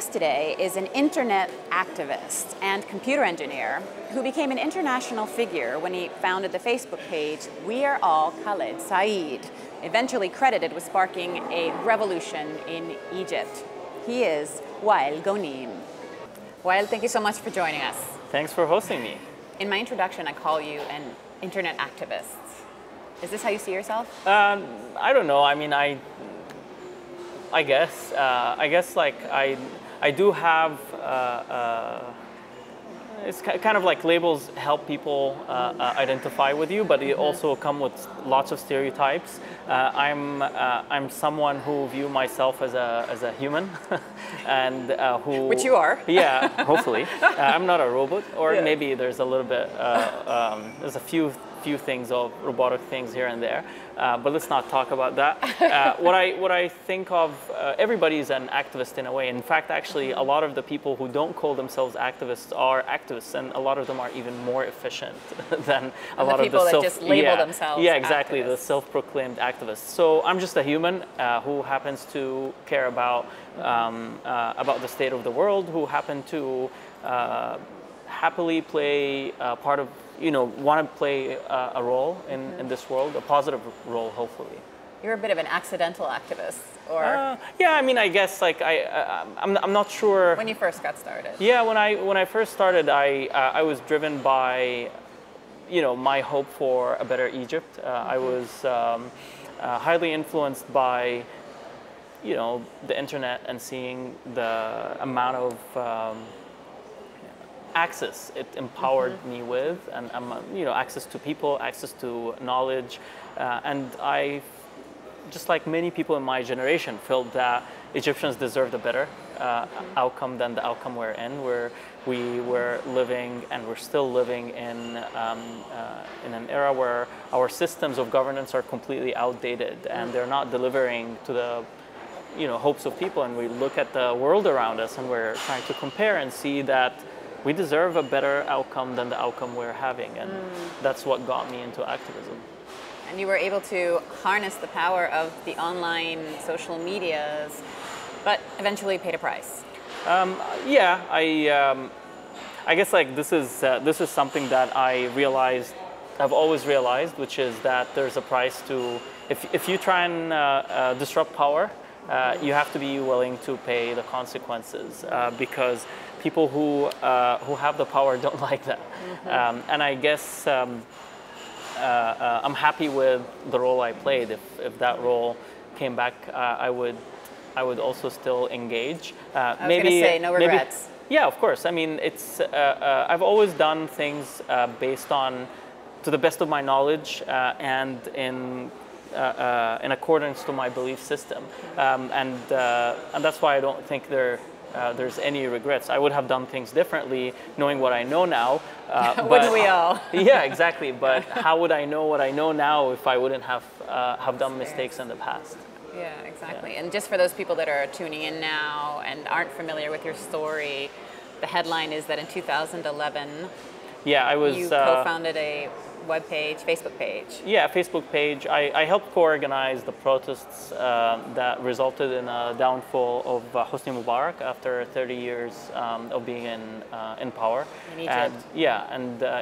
guest today is an internet activist and computer engineer who became an international figure when he founded the Facebook page We Are All Khaled Said, eventually credited with sparking a revolution in Egypt. He is Wael Ghonim. Wael, thank you so much for joining us. Thanks for hosting me. In my introduction, I call you an internet activist. Is this how you see yourself? I don't know. I mean, I guess like I do have. It's kind of like labels help people identify with you, but they also come with lots of stereotypes. I'm someone who view myself as a human, and who. Which you are. Yeah, hopefully. I'm not a robot, or maybe there's a little bit. There's a few things of robotic things here and there, but let's not talk about that. What I think of, everybody is an activist in a way. In fact, actually, a lot of the people who don't call themselves activists are activists, and a lot of them are even more efficient than a lot of the people that just label themselves. Yeah, exactly, activists. the self-proclaimed activists. So I'm just a human who happens to care about the state of the world, who happen to happily play part of. Want to play a role in this world, a positive role, hopefully. You're a bit of an accidental activist, or? Yeah, I mean, I guess like I'm not sure. When you first got started. Yeah, when I first started, I was driven by, my hope for a better Egypt. I was highly influenced by, the internet and seeing the amount of access it empowered me with, and access to people, access to knowledge, and I, just like many people in my generation, felt that Egyptians deserved a better outcome than the outcome we're in, where we were living and we're still living in an era where our systems of governance are completely outdated and they're not delivering to the hopes of people. And we look at the world around us and we're trying to compare and see that we deserve a better outcome than the outcome we're having, and that's what got me into activism. And you were able to harness the power of the online social medias, but eventually paid a price. Yeah, I guess like this is something that I've always realized, which is that there's a price to, if you try and disrupt power, you have to be willing to pay the consequences, because people who have the power don't like that. And I guess I'm happy with the role I played. If that role came back, I would also still engage. I was going to say, no regrets. Yeah, of course. I mean, it's I've always done things based on, to the best of my knowledge, and in accordance to my belief system, and that's why I don't think there's any regrets. I would have done things differently, knowing what I know now. Wouldn't we all? Yeah, exactly. But how would I know what I know now if I wouldn't have done mistakes in the past? Yeah, exactly. Yeah. And just for those people that are tuning in now and aren't familiar with your story, the headline is that in 2011, you co-founded a Facebook page. Yeah, Facebook page. I helped co-organize the protests that resulted in a downfall of Hosni Mubarak after 30 years of being in power. In Egypt.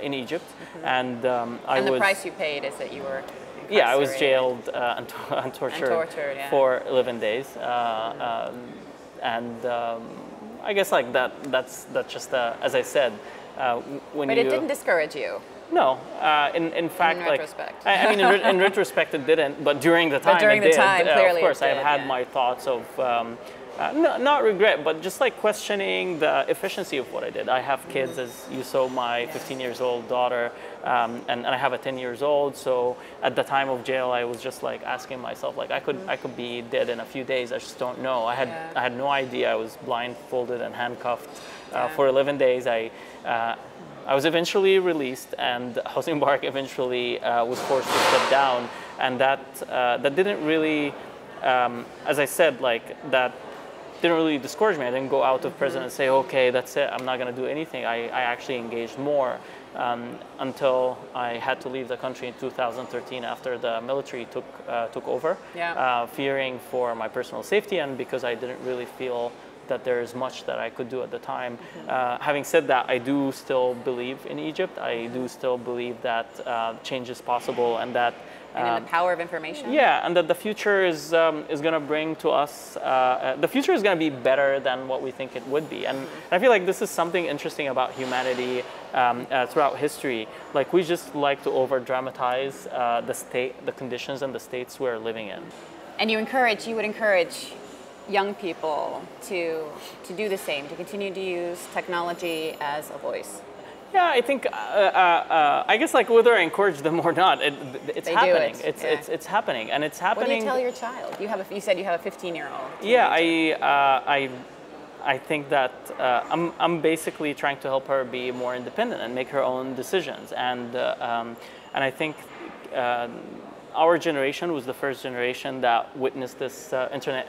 In Egypt. And the price you paid is that you were incarcerated. Yeah, I was jailed and tortured for 11 days. I guess like that's just as I said. But it didn't discourage you. No, in fact, in like retrospect. I mean, in retrospect, it didn't. But during the time, clearly, of course, I've had my thoughts of not regret, but just like questioning the efficiency of what I did. I have kids, as you saw, my 15-year-old daughter, and I have a 10-year-old. So at the time of jail, I was just like asking myself, like I could be dead in a few days. I just don't know. I had no idea. I was blindfolded and handcuffed for 11 days. I was eventually released, and Hosni Mubarak eventually was forced to step down, and that didn't really, as I said, like that didn't really discourage me. I didn't go out of prison and say, okay, that's it, I'm not going to do anything. I actually engaged more until I had to leave the country in 2013 after the military took over, fearing for my personal safety and because I didn't really feel that there's much that I could do at the time. Having said that, I do still believe in Egypt. I do still believe that change is possible, and that and in the power of information. Yeah, and that the future is going to bring to us, the future is going to be better than what we think it would be. And I feel like this is something interesting about humanity throughout history. Like, we just like to over-dramatize the conditions and the states we're living in. And you would encourage young people to do the same, to continue to use technology as a voice. Yeah, I think, I guess, like, whether I encourage them or not, it's happening. It's happening, and it's happening. What do you tell your child? You said you have a 15-year-old. Yeah, I think that I'm basically trying to help her be more independent and make her own decisions, and I think our generation was the first generation that witnessed this internet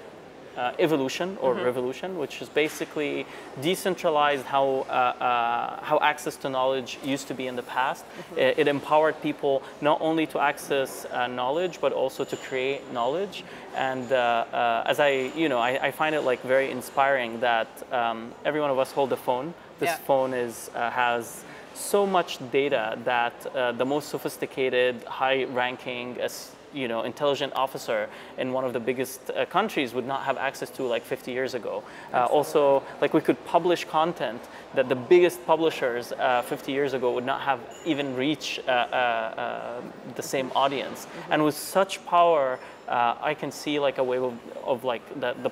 evolution or revolution, which is basically decentralized how access to knowledge used to be in the past. It empowered people not only to access knowledge, but also to create knowledge. And as I find it like very inspiring that every one of us hold a phone. This phone has so much data that the most sophisticated, high-ranking, intelligent officer in one of the biggest countries would not have access to like 50 years ago. Also, like, we could publish content that the biggest publishers 50 years ago would not have even reached the same audience. And with such power, I can see like a wave of like the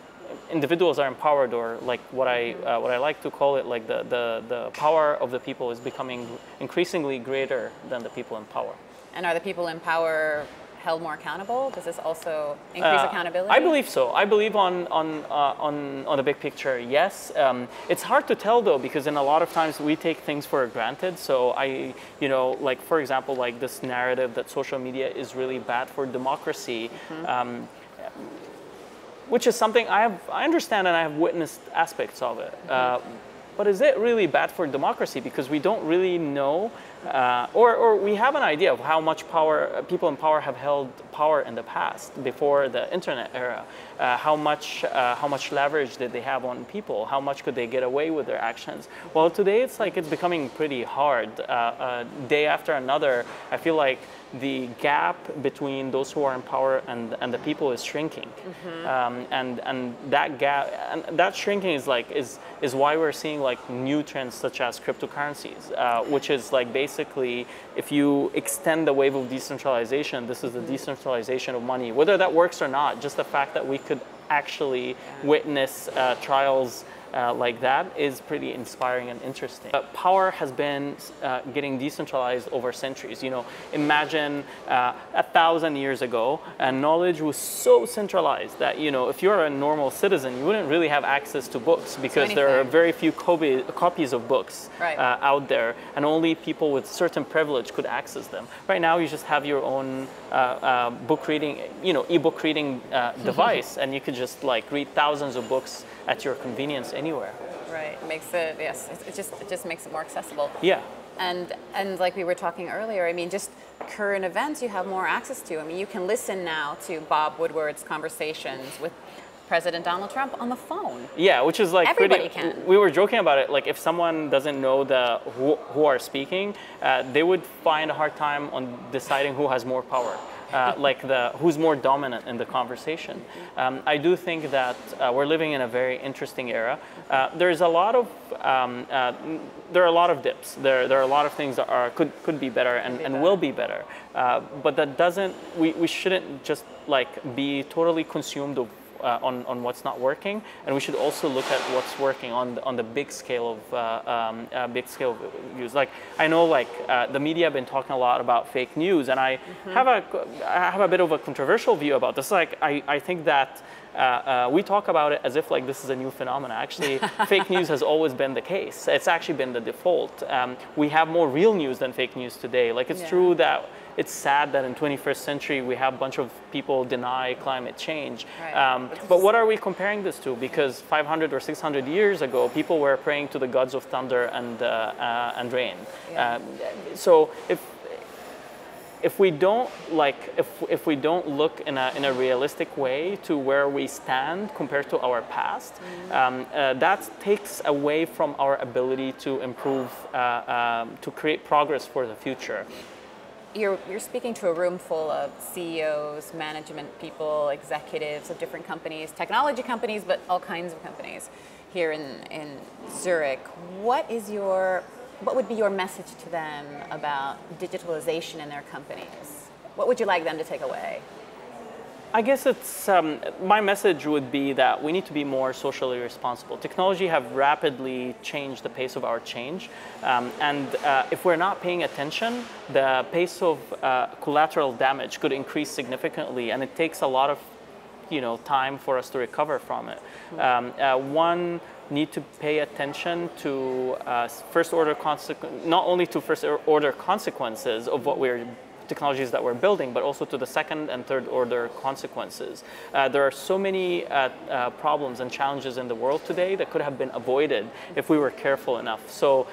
individuals are empowered, or like what I like to call it, like the power of the people is becoming increasingly greater than the people in power. And are the people in power held more accountable? Does this also increase accountability? I believe so. I believe on the big picture, yes. It's hard to tell though, because in a lot of times we take things for granted. So like, for example, like this narrative that social media is really bad for democracy, which is something I understand and I have witnessed aspects of it. But is it really bad for democracy? Because we don't really know, or we have an idea of how much power people in power have held power in the past, before the internet era. How much leverage did they have on people? How much could they get away with their actions? Well, today it's becoming pretty hard. Day after another, I feel like the gap between those who are in power and the people is shrinking, and that gap and that shrinking is why we're seeing like new trends such as cryptocurrencies, which is like basically, if you extend the wave of decentralization, this is the decentralization of money. Whether that works or not, just the fact that we could actually witness trials like that is pretty inspiring and interesting. Power has been getting decentralized over centuries. Imagine 1,000 years ago, and knowledge was so centralized that if you're a normal citizen, you wouldn't really have access to books, because there are very few copies of books out there, and only people with certain privilege could access them. Right now, you just have your own book reading, e-book reading device, and you could just like read thousands of books at your convenience anywhere. Right, it just makes it more accessible. Yeah. And like we were talking earlier, I mean, just current events you have more access to. I mean, you can listen now to Bob Woodward's conversations with President Donald Trump on the phone. Yeah, which is like everybody can. We were joking about it. Like, if someone doesn't know who are speaking, they would find a hard time on deciding who has more power. Who's more dominant in the conversation. I do think that we're living in a very interesting era. There's a lot of there are a lot of dips. There are a lot of things that could be better and will be better. But that doesn't. We shouldn't just like be totally consumed on what's not working, and we should also look at what's working on the big scale of views. Like, I know like the media have been talking a lot about fake news, and I have a bit of a controversial view about this. Like, I think that we talk about it as if like this is a new phenomenon. Actually, fake news has always been the case. It's actually been the default. We have more real news than fake news today. Like, it's true that it's sad that in 21st century we have a bunch of people deny climate change. But what are we comparing this to? Because 500 or 600 years ago, people were praying to the gods of thunder and rain. So if we don't if we don't look in a realistic way to where we stand compared to our past, that takes away from our ability to improve, to create progress for the future. You're speaking to a room full of CEOs, management people, executives of different companies, technology companies, but all kinds of companies here in Zurich. What would be your message to them about digitalization in their companies? What would you like them to take away? I guess it's my message would be that we need to be more socially responsible. Technology have rapidly changed the pace of our change, and if we're not paying attention, the pace of collateral damage could increase significantly, and it takes a lot of time for us to recover from it. One, need to pay attention to not only to first order consequences of what we're technologies that we're building, but also to the second and third order consequences. There are so many problems and challenges in the world today that could have been avoided if we were careful enough. So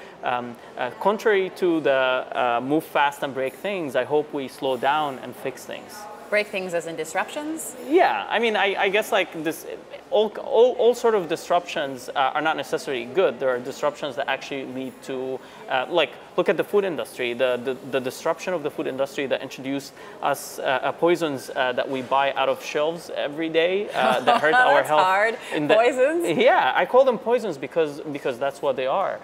contrary to the move fast and break things, I hope we slow down and fix things. Break things as in disruptions? Yeah, I mean, I guess like this, all sort of disruptions are not necessarily good. There are disruptions that actually lead to, like, look at the food industry. The disruption of the food industry that introduced us poisons that we buy out of shelves every day that hurt our health. Hard. Poisons? Yeah, I call them poisons because that's what they are.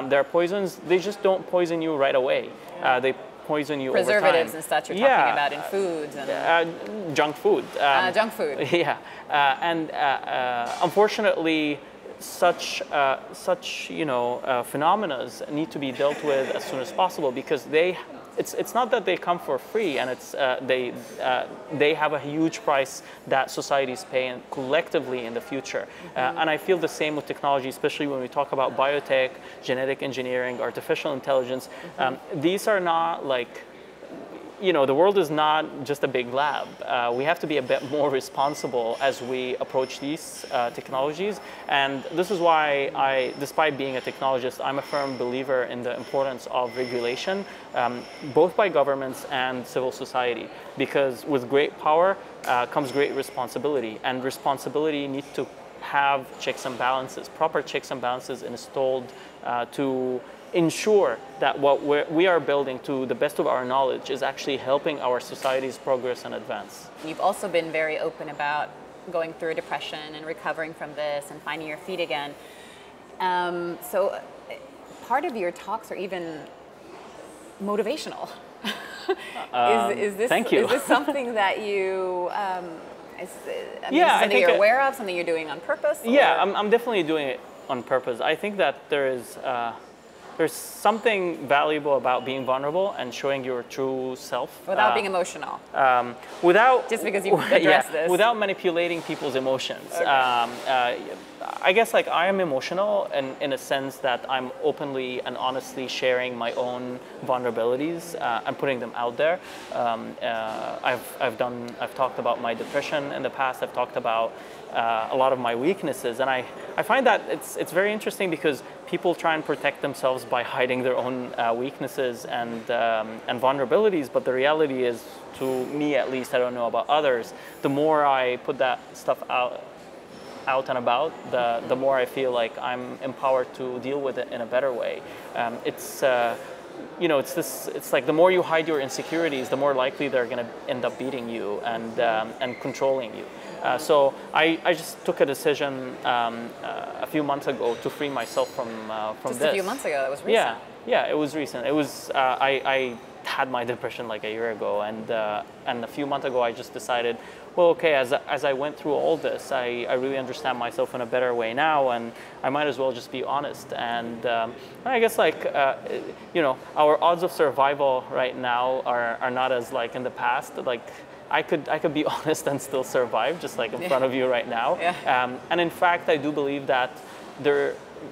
They're poisons. They just don't poison you right away. They poison you preservatives over time. and such you're talking about in foods and junk food. Junk food. Yeah, and unfortunately, such phenomena need to be dealt with as soon as possible because it's not that they come for free, and they have a huge price that societies pay collectively in the future. And I feel the same with technology, especially when we talk about biotech, genetic engineering, artificial intelligence. These are not like, the world is not just a big lab. We have to be a bit more responsible as we approach these technologies. And this is why despite being a technologist, I'm a firm believer in the importance of regulation, both by governments and civil society. Because with great power comes great responsibility. And responsibility needs to have checks and balances, proper checks and balances installed to ensure that what we are building, to the best of our knowledge, is actually helping our society's progress and advance. You've also been very open about going through a depression and recovering from this and finding your feet again. So part of your talks are even motivational. Thank you. Is this something that you, something you're aware of, something you're doing on purpose? Or? Yeah, I'm definitely doing it on purpose. I think that there's something valuable about being vulnerable and showing your true self. Without being emotional. Just because you addressed this. Without manipulating people's emotions. Okay. I guess like I am emotional in a sense that I'm openly and honestly sharing my own vulnerabilities and putting them out there. I've talked about my depression in the past. I've talked about a lot of my weaknesses, and I find that it's very interesting because people try and protect themselves by hiding their own weaknesses and vulnerabilities. But the reality is, to me at least, I don't know about others, the more I put that stuff out and about, the more I feel like I'm empowered to deal with it in a better way. It's like the more you hide your insecurities, the more likely they're going to end up beating you and controlling you. So I just took a decision a few months ago to free myself from just this. A few months ago, that was recent. Yeah, it was recent. It was I had my depression like a year ago, and a few months ago I just decided, well, okay, as I went through all this, I really understand myself in a better way now, and I might as well just be honest. And I guess like our odds of survival right now are not as like in the past. Like I could be honest and still survive, just like in front of you right now. Yeah. And in fact, I do believe that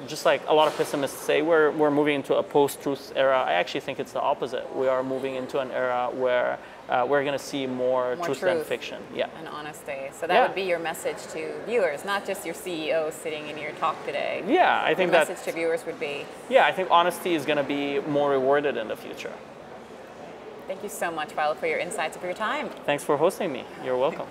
just like a lot of pessimists say, we're moving into a post-truth era. I actually think it's the opposite. We are moving into an era where we're going to see more truth than fiction. Yeah. And honesty. So that would be your message to viewers, not just your CEO sitting in your talk today. Yeah, I think that. The message to viewers would be. Yeah, I think honesty is going to be more rewarded in the future. Thank you so much, Wael, for your insights and for your time. Thanks for hosting me. You're welcome.